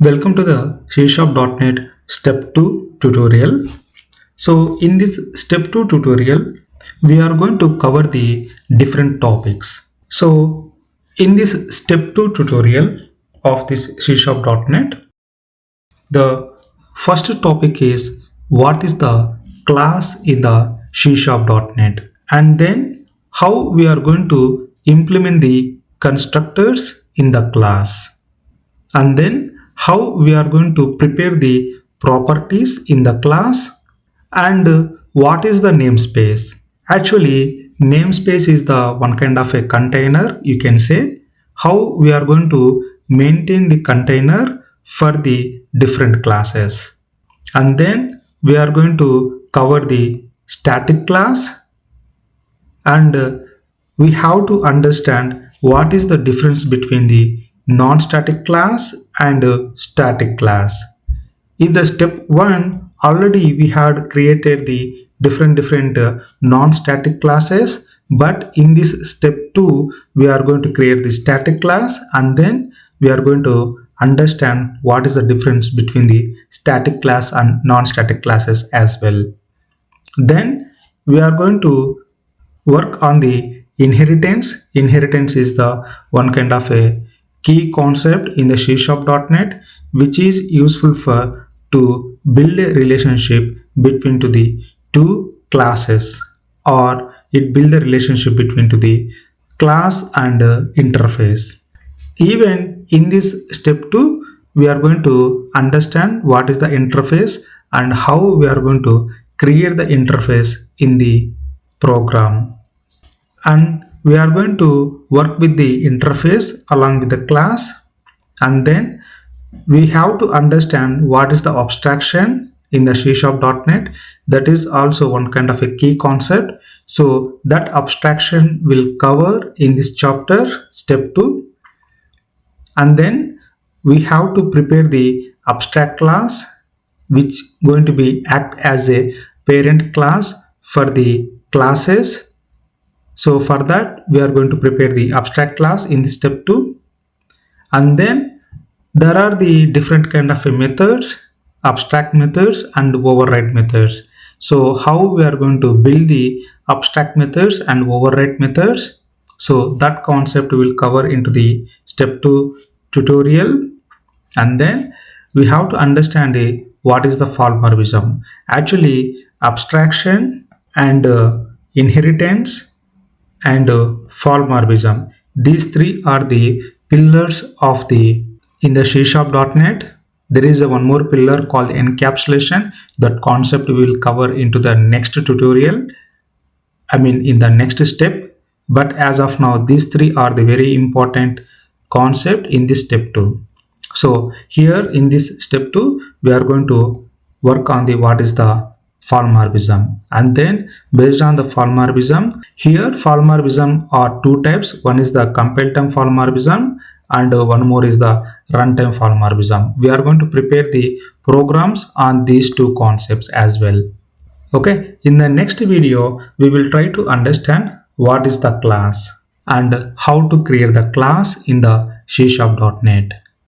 Welcome to the C#.NET Step 2 tutorial. So in this Step 2 tutorial, we are going to cover the different topics. So in this Step 2 tutorial of this C#.NET, the first topic is what is the class in the C#.NET, and then how we are going to implement the constructors in the class, and then how we are going to prepare the properties in the class, and what is the namespace. Actually, namespace is the one kind of a container, you can say, how we are going to maintain the container for the different classes. And then we are going to cover the static class, and we have to understand what is the difference between the non-static class and static class. In the step 1 already we had created the different non-static classes, but in this step 2 we are going to create the static class, and then we are going to understand what is the difference between the static class and non-static classes as well. Then we are going to work on the inheritance. Inheritance is the one kind of a key concept in the C#.NET, which is useful for to build a relationship between to the two classes, or it build a relationship between to the class and interface. Even in this step 2, we are going to understand what is the interface and how we are going to create the interface in the program. And we are going to work with the interface along with the class, and then we have to understand what is the abstraction in the C#.NET. That is also one kind of a key concept. So that abstraction will cover in this chapter, step 2. And then we have to prepare the abstract class, which going to be act as a parent class for the classes. So for that we are going to prepare the abstract class in the step 2. And then there are the different kind of methods, abstract methods and override methods. So how we are going to build the abstract methods and override methods, so that concept will cover into the step 2 tutorial. And then we have to understand what is the polymorphism. Actually, abstraction and inheritance and polymorphism, these three are the pillars of the in the C#.NET. There is one more pillar called encapsulation. That concept we will cover into the next tutorial, in the next step. But as of now, these three are the very important concept in this step 2. So here in this step 2 we are going to work on the what is the polymorphism, and then based on the polymorphism, here polymorphism are two types. One is the compile time polymorphism, and one more is the runtime polymorphism. We are going to prepare the programs on these two concepts as well. Okay, in the next video we will try to understand what is the class and how to create the class in the C#.NET.